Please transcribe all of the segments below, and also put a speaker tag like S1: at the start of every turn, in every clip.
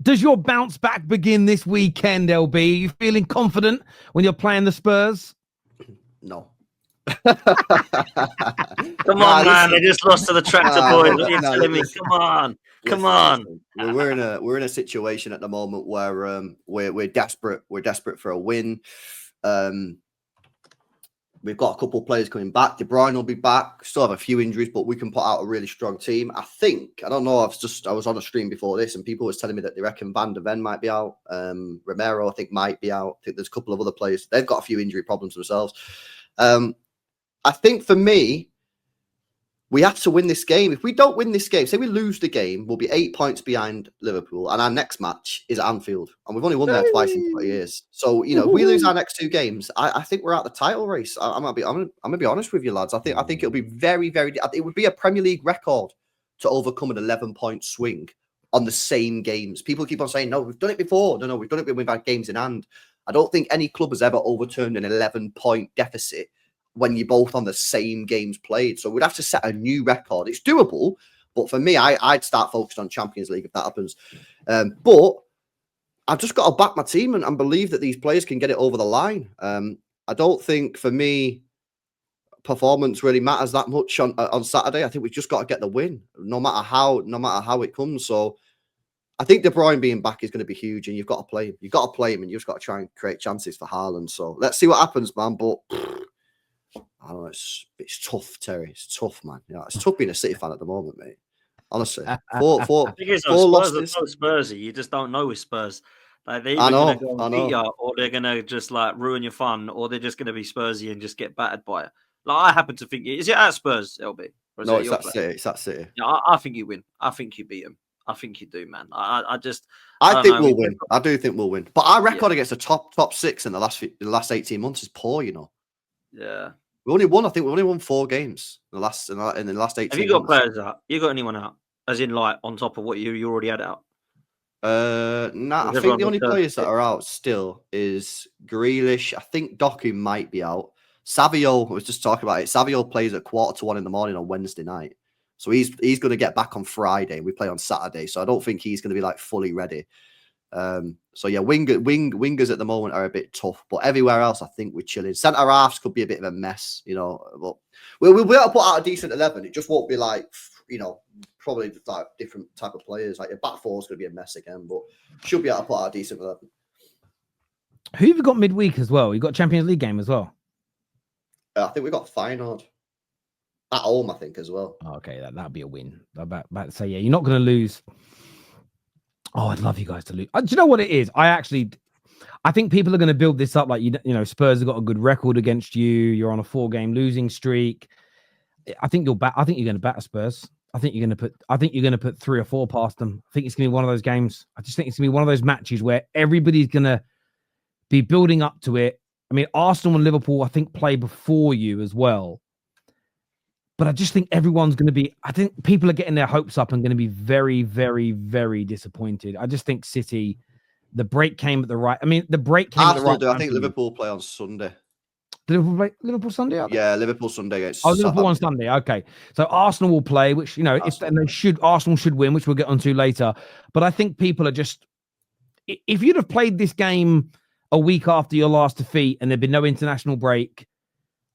S1: Does your bounce back begin this weekend, LB? Are you feeling confident when you're playing the Spurs?
S2: No.
S3: Come on, man! They just lost to the Tractor Boys. What are you telling me? Come on!
S2: We're in a situation at the moment where we're desperate. We're desperate for a win. We've got a couple of players coming back. Bruyne will be back. Still have a few injuries, but we can put out a really strong team. I don't know. I was on a stream before this, and people was telling me that they reckon Van der Ven might be out. Romero, I think, might be out. I think there's a couple of other players. They've got a few injury problems themselves. I think for me, we have to win this game. If we don't win this game, say we lose the game, we'll be 8 points behind Liverpool, and our next match is at Anfield, and we've only won there twice in 20 years. So if we lose our next two games, I think we're out the title race. I'm gonna be honest with you, lads. I think it'll be very, very. It would be a Premier League record to overcome an 11-point swing on the same games. People keep on saying, "No, we've done it before." No, we've done it when we've had games in hand. I don't think any club has ever overturned an 11-point deficit when you're both on the same games played. So we'd have to set a new record. It's doable, but for me, I'd start focused on Champions League if that happens. But I've just got to back my team and believe that these players can get it over the line. I don't think, for me, performance really matters that much on Saturday. I think we've just got to get the win, no matter how it comes. So I think De Bruyne being back is going to be huge, and you've got to play him. You've got to play him, and you've just got to try and create chances for Haaland. So let's see what happens, man. But I don't know, it's tough, Terry. It's tough, man. It's tough being a City fan at the moment, mate. Honestly,
S3: I think it's Spurs are so Spursy. You just don't know with Spurs. Like they're either going to go and beat you, or they're going to just like ruin your fun, or they're just going to be Spursy and just get battered by it. Like I happen to think, is it at Spurs, LB?
S2: No, it's at City. It's at City.
S3: Yeah, I think you win. I think you beat them. I think you do, man. I
S2: think we'll win. I do think we'll win. But our record against the top six in the last 18 months is poor, you know.
S3: Yeah.
S2: We only won 4 games in the last 18 months.
S3: Have you got players out? You got anyone out? As in, like, on top of what you already had out?
S2: Nah, I think the only players that are out still is Grealish. I think Doku might be out. Savio, I was just talking about it. Savio plays at 1:45 in the morning on Wednesday night. So he's going to get back on Friday. We play on Saturday. So I don't think he's going to be like fully ready. So yeah, wingers at the moment are a bit tough, but everywhere else I think we're chilling. Centre halves could be a bit of a mess, you know. But we'll be able to put out a decent 11. It just won't be like, you know, probably like different type of players. Like your back four is going to be a mess again, but should be able to put out a decent 11.
S1: Who have you got midweek as well? You got Champions League game as well.
S2: I think we got Feyenoord at home, I think, as well.
S1: Oh, okay, that'll be a win. About to say, yeah, you're not going to lose. Oh, I'd love you guys to lose. Do you know what it is? I think people are going to build this up like, you know, Spurs have got a good record against you. You're on a 4-game losing streak. I think you're going to batter Spurs. I think you're going to put 3 or 4 past them. I think it's going to be one of those games. I just think it's going to be one of those matches where everybody's going to be building up to it. I mean, Arsenal and Liverpool, I think, play before you as well. But I just think everyone's going to be... I think people are getting their hopes up and going to be very, very, very disappointed. I just think City, the break came at the right... I mean, the break came at the right time.
S2: I think Liverpool play on Sunday.
S1: Liverpool Sunday?
S2: Yeah, Liverpool Sunday.
S1: Liverpool on Sunday. Okay. So Arsenal will play, which, you know, Arsenal should win, which we'll get onto later. But I think people are just... If you'd have played this game a week after your last defeat and there'd been no international break,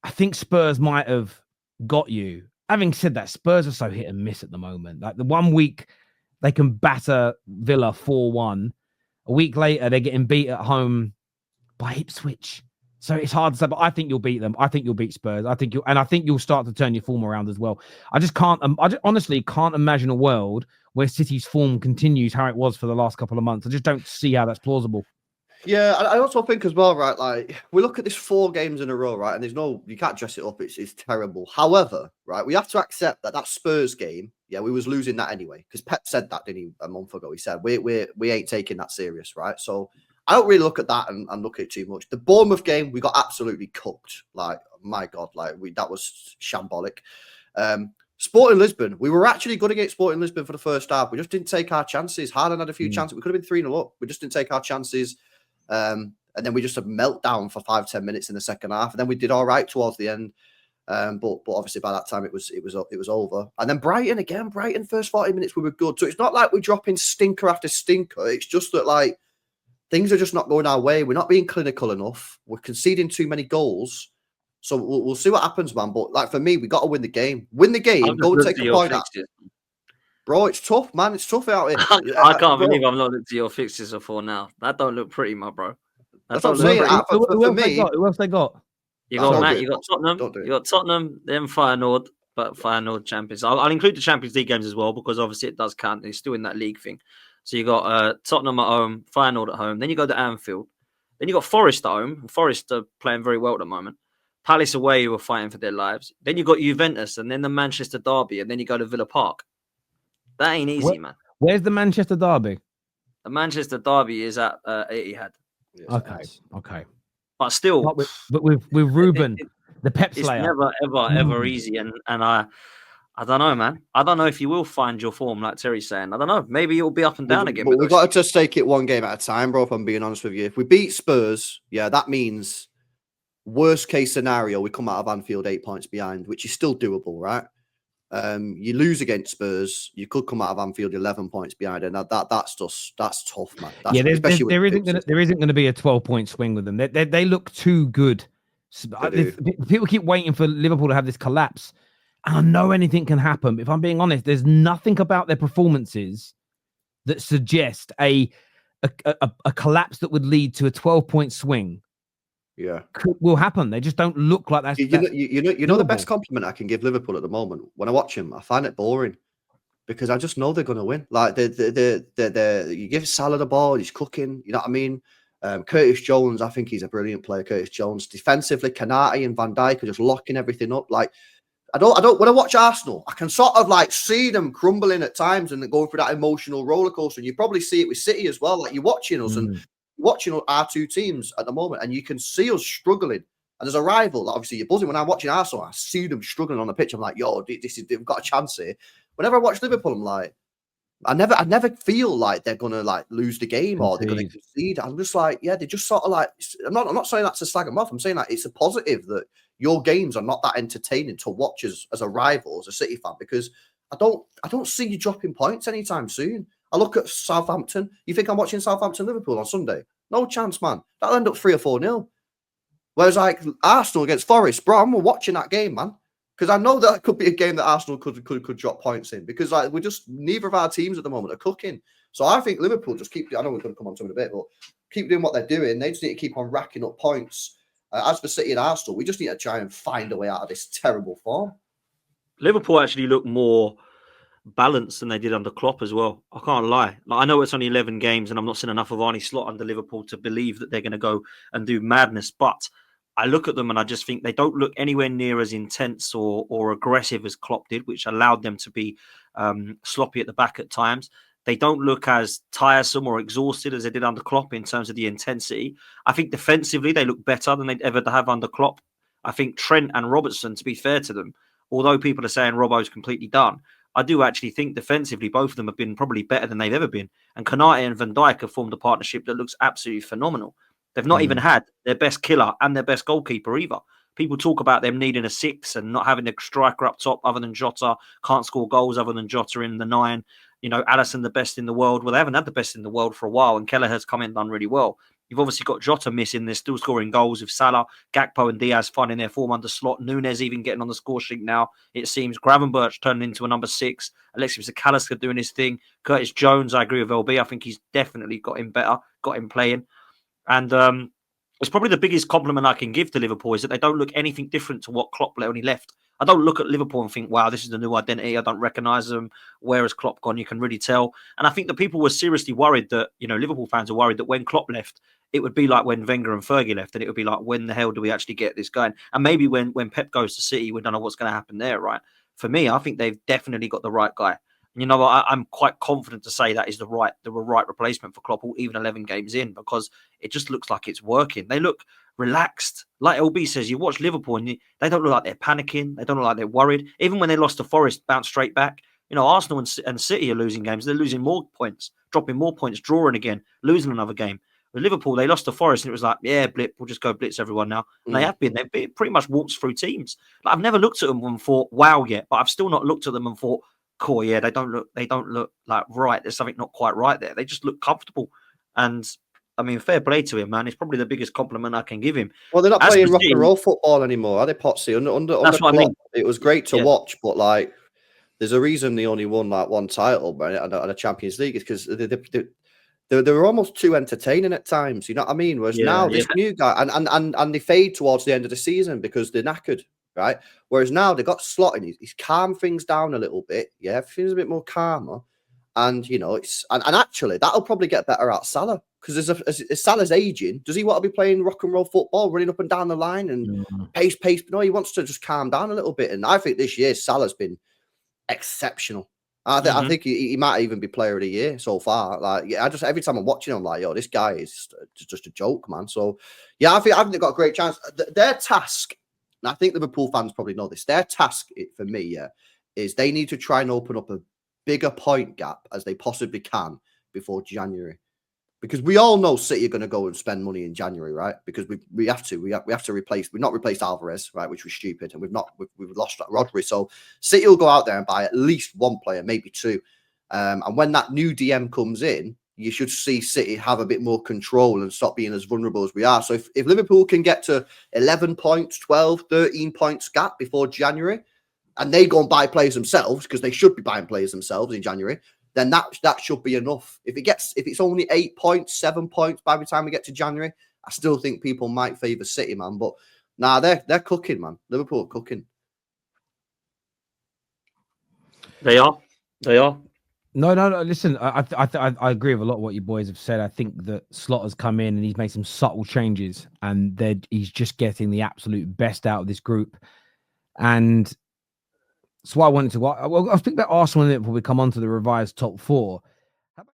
S1: I think Spurs might have got you. Having said that, Spurs are so hit and miss at the moment. Like the 1 week they can batter Villa 4-1. A week later they're getting beat at home by Ipswich. So it's hard to say, but I think you'll beat them. I think you'll beat Spurs. I think you'll start to turn your form around as well. I just honestly can't imagine a world where City's form continues how it was for the last couple of months. I just don't see how that's plausible.
S2: Yeah, I also think as well, right, like, we look at this 4 games in a row, right, and you can't dress it up, it's terrible. However, right, we have to accept that Spurs game, yeah, we was losing that anyway, because Pep said that, didn't he, a month ago? He said, we ain't taking that serious, right? So I don't really look at that and look at it too much. The Bournemouth game, we got absolutely cooked. Like, my God, that was shambolic. Sporting Lisbon, we were actually good against Sporting Lisbon for the first half. We just didn't take our chances. Haaland had a few chances. We could have been 3-0 up. We just didn't take our chances. And then we just had meltdown for 5-10 minutes in the second half. And then we did all right towards the end. But obviously by that time it was over. And then Brighton first 40 minutes we were good. So it's not like we're dropping stinker after stinker. It's just that like things are just not going our way. We're not being clinical enough. We're conceding too many goals. So we'll see what happens, man. But like for me, we got to win the game. Win the game. Go and take a point out. Bro, it's tough, man. It's tough out here.
S3: I can't believe I've not looked at your fixtures before now. That don't look pretty, my bro.
S2: That's what I'm saying. For me,
S1: who else they got?
S3: You got Tottenham. You got Tottenham, then Feyenoord, but Feyenoord champions. I'll include the Champions League games as well because obviously it does count. They're still in that league thing. So you got Tottenham at home, Feyenoord at home. Then you go to Anfield. Then you got Forest at home. Forest are playing very well at the moment. Palace away, who are fighting for their lives. Then you got Juventus, and then the Manchester derby, and then you go to Villa Park. That ain't easy, man.
S1: Where's the Manchester derby?
S3: The Manchester derby is at Etihad.
S1: Okay.
S3: But still,
S1: but with Ruben, the Pep Slayer.
S3: It's never, ever easy. And I don't know, man. I don't know if you will find your form, like Terry's saying. I don't know. Maybe you'll be up and down again.
S2: But we've got to just take it one game at a time, bro, if I'm being honest with you. If we beat Spurs, yeah, that means worst case scenario, we come out of Anfield 8 points behind, which is still doable, right? You lose against Spurs, you could come out of Anfield 11 points behind, and that's tough, man.
S1: There isn't going to be a 12-point swing with them. They look too good. People keep waiting for Liverpool to have this collapse, and I know anything can happen. But if I'm being honest, there's nothing about their performances that suggest a collapse that would lead to a 12-point swing.
S2: Yeah,
S1: will happen. They just don't look like that.
S2: You know the best compliment I can give Liverpool at the moment when I watch him, I find it boring because I just know they're going to win. Like you give Salah the ball, he's cooking. You know what I mean? Curtis Jones, I think he's a brilliant player. Curtis Jones, defensively, Kanate and Van Dijk are just locking everything up. Like I don't. When I watch Arsenal, I can sort of like see them crumbling at times and going through that emotional roller coaster. And you probably see it with City as well. Like you're watching us and watching our two teams at the moment, and you can see us struggling. And as a rival, like obviously you're buzzing. When I'm watching Arsenal, I see them struggling on the pitch. I'm like, yo, they've got a chance here. Whenever I watch Liverpool, I'm like, I never feel like they're gonna like lose the game or they're gonna concede. I'm just like, yeah, they just sort of like. I'm not saying that to slag them off. I'm saying like it's a positive that your games are not that entertaining to watch as a rival, as a City fan, because I don't see you dropping points anytime soon. I look at Southampton. You think I'm watching Southampton Liverpool on Sunday? No chance, man. That'll end up 3 or 4-0. Whereas like Arsenal against Forest, bro, I'm watching that game, man, because I know that could be a game that Arsenal could drop points in, because like neither of our teams at the moment are cooking. So I think Liverpool just keep. I know we're going to come on to it in a bit, but keep doing what they're doing. They just need to keep on racking up points. As for City and Arsenal, we just need to try and find a way out of this terrible form.
S3: Liverpool actually look more balanced than they did under Klopp as well. I can't lie. Like, I know it's only 11 games and I'm not seeing enough of Arne Slot under Liverpool to believe that they're going to go and do madness. But I look at them and I just think they don't look anywhere near as intense or aggressive as Klopp did, which allowed them to be sloppy at the back at times. They don't look as tiresome or exhausted as they did under Klopp in terms of the intensity. I think defensively they look better than they'd ever have under Klopp. I think Trent and Robertson, to be fair to them, although people are saying Robbo's completely done, I do actually think defensively both of them have been probably better than they've ever been. And Kanate and Van Dijk have formed a partnership that looks absolutely phenomenal. They've not even had their best killer and their best goalkeeper either. People talk about them needing a 6 and not having a striker up top other than Jota, can't score goals other than Jota in the 9. You know, Alisson the best in the world. Well, they haven't had the best in the world for a while, and Kelleher's come in and done really well. You've obviously got Jota missing. They're still scoring goals with Salah, Gakpo and Diaz finding their form under Slot. Nunez even getting on the score sheet now, it seems. Gravenberch turning into a number 6. Alexis McAllister doing his thing. Curtis Jones, I agree with LB. I think he's definitely got him better, got him playing. And it's probably the biggest compliment I can give to Liverpool is that they don't look anything different to what Klopp only left. I don't look at Liverpool and think, wow, this is the new identity. I don't recognise them. Where has Klopp gone? You can really tell. And I think that people were seriously worried that, you know, Liverpool fans are worried that when Klopp left, it would be like when Wenger and Fergie left, and it would be like, when the hell do we actually get this going? And maybe when Pep goes to City, we don't know what's going to happen there, right? For me, I think they've definitely got the right guy. And you know what? I'm quite confident to say that is the right replacement for Klopp, even 11 games in, because it just looks like it's working. They look relaxed. Like LB says, you watch Liverpool and they don't look like they're panicking. They don't look like they're worried. Even when they lost to Forest, bounced straight back. You know, Arsenal and City are losing games. They're losing more points, dropping more points, drawing again, losing another game. With Liverpool, they lost to Forest, and it was like, yeah, blip, we'll just go blitz everyone now. And they have been. They've pretty much walked through teams. Like, I've never looked at them and thought, wow, yet. But I've still not looked at them and thought, cool, yeah, they don't look like right. There's something not quite right there. They just look comfortable. And I mean, fair play to him, man. It's probably the biggest compliment I can give him.
S2: Well, they're not playing rock and roll football anymore, are they, Potsy? Under
S3: that's what
S2: Klopp,
S3: I mean.
S2: it was great to watch, but like, there's a reason they only won like one title, right, at a Champions League, is because they were almost too entertaining at times. You know what I mean? Whereas now this new guy, and they fade towards the end of the season because they're knackered, right? Whereas now they got slotting. He's calmed things down a little bit. Yeah, everything's a bit more calmer. And you know, it's and actually that'll probably get better out Salah, because as Salah's aging, does he want to be playing rock and roll football, running up and down the line and pace? No, he wants to just calm down a little bit. And I think this year Salah's been exceptional. I think he might even be player of the year so far. Like, yeah, I just every time I'm watching him, I'm like, yo, this guy is just a joke, man. So yeah, I think they've got a great chance. Their task, and I think Liverpool fans probably know this. Their task for me, is they need to try and open up a bigger point gap as they possibly can before January, because we all know City are going to go and spend money in January, right? Because we have to replace. We've not replaced Alvarez, right, which was stupid, and we've lost Rodri. So City will go out there and buy at least one player, maybe two. And when that new DM comes in, you should see City have a bit more control and stop being as vulnerable as we are. So if Liverpool can get to 11 points, 12, 13 points gap before January, and they go and buy players themselves, because they should be buying players themselves in January, then that should be enough. If it's only 8 points, 7 points by the time we get to January, I still think people might favour City, man. But nah, they're cooking, man. Liverpool are cooking.
S3: They are.
S1: No. Listen, I agree with a lot of what you boys have said. I think that Slotter's come in and he's made some subtle changes, and he's just getting the absolute best out of this group. And that's why I wanted to. I'll speak about Arsenal in it before we come on to the revised top four.